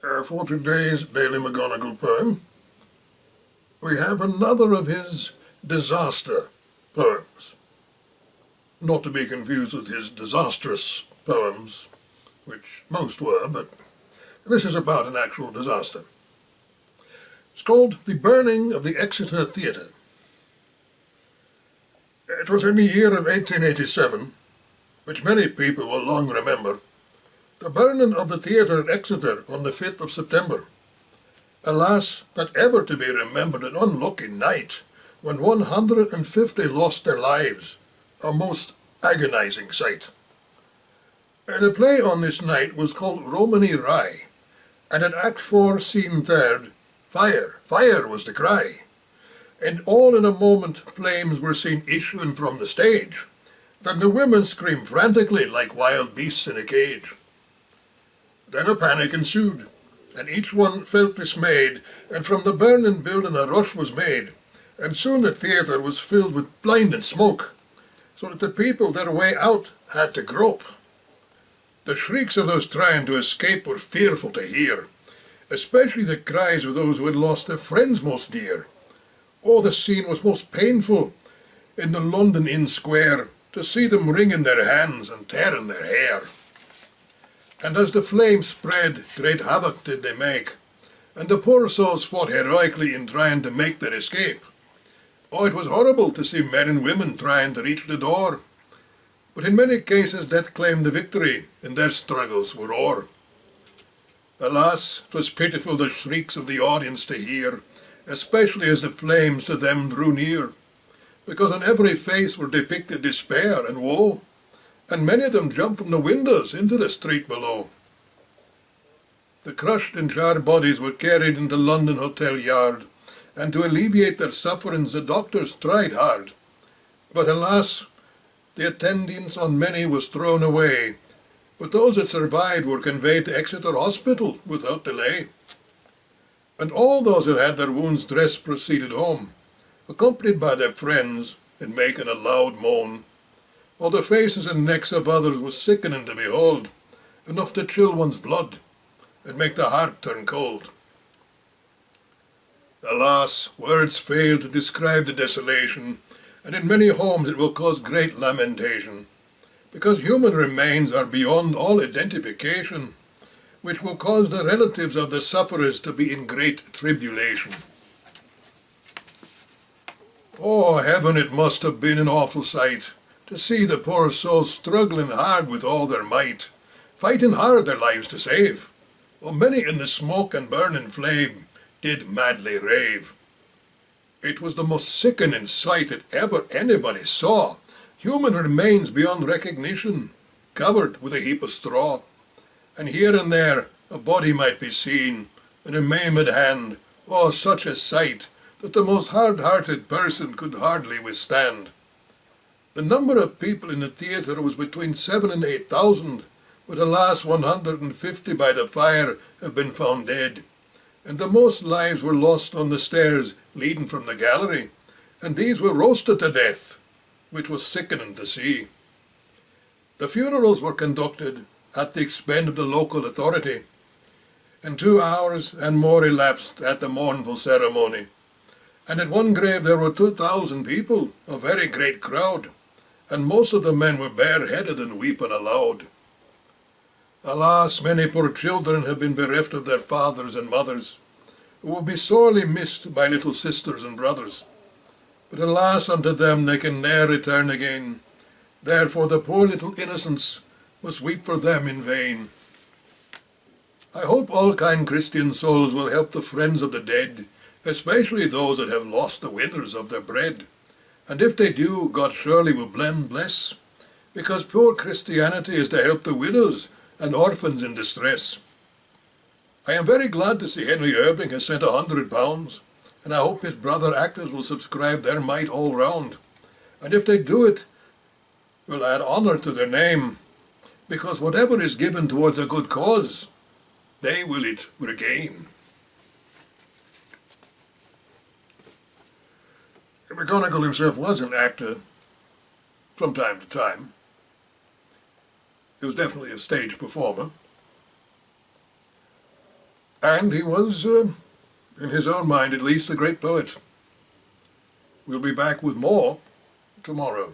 For today's Daily McGonagall poem, we have another of his disaster poems. Not to be confused with his disastrous poems, which most were, but this is about an actual disaster. It's called The Burning of the Exeter Theatre. It was in the year of 1887, which many people will long remember, the burning of the theatre at Exeter on the 5th of September. Alas, that ever to be remembered an unlucky night when 150 lost their lives, a most agonizing sight. The play on this night was called Romany Rye, and in Act 4, Scene 3rd, fire, fire was the cry. And all in a moment flames were seen issuing from the stage. Then the women screamed frantically like wild beasts in a cage. Then a panic ensued, and each one felt dismayed, and from the burning building a rush was made, and soon the theatre was filled with blinding smoke, so that the people their way out had to grope. The shrieks of those trying to escape were fearful to hear, especially the cries of those who had lost their friends most dear. Oh, the scene was most painful in the London Inn Square, to see them wringing their hands and tearing their hair. And as the flames spread, great havoc did they make, and the poor souls fought heroically in trying to make their escape. Oh, it was horrible to see men and women trying to reach the door, but in many cases death claimed the victory, and their struggles were o'er. Alas, 'twas pitiful the shrieks of the audience to hear, especially as the flames to them drew near, because on every face were depicted despair and woe, and many of them jumped from the windows into the street below. The crushed and charred bodies were carried into London Hotel Yard, and to alleviate their sufferings the doctors tried hard. But alas, the attendance on many was thrown away, but those that survived were conveyed to Exeter Hospital without delay. And all those that had their wounds dressed proceeded home, accompanied by their friends, and making a loud moan, while the faces and necks of others was sickening to behold, enough to chill one's blood, and make the heart turn cold. Alas, words fail to describe the desolation, and in many homes it will cause great lamentation, because human remains are beyond all identification, which will cause the relatives of the sufferers to be in great tribulation. Oh, heaven, it must have been an awful sight, to see the poor souls struggling hard with all their might, fighting hard their lives to save, while many in the smoke and burning flame did madly rave. It was the most sickening sight that ever anybody saw, human remains beyond recognition, covered with a heap of straw, and here and there a body might be seen, and a maimed hand, oh, such a sight that the most hard-hearted person could hardly withstand. The number of people in the theatre was between 7,000 and 8,000, but alas, 150 by the fire have been found dead, and the most lives were lost on the stairs leading from the gallery, and these were roasted to death, which was sickening to see. The funerals were conducted at the expense of the local authority, and 2 hours and more elapsed at the mournful ceremony, and at one grave there were 2,000 people, a very great crowd, and most of the men were bareheaded and weeping aloud. Alas, many poor children have been bereft of their fathers and mothers, who will be sorely missed by little sisters and brothers. But alas, unto them they can ne'er return again, therefore the poor little innocents must weep for them in vain. I hope all kind Christian souls will help the friends of the dead, especially those that have lost the winners of their bread. And if they do, God surely will bless, because pure Christianity is to help the widows and orphans in distress. I am very glad to see Henry Irving has sent £100, and I hope his brother actors will subscribe their mite all round. And if they do it, will add honour to their name, because whatever is given towards a good cause, they will it regain. McGonagall himself was an actor from time to time. He was definitely a stage performer. And he was, in his own mind at least, a great poet. We'll be back with more tomorrow.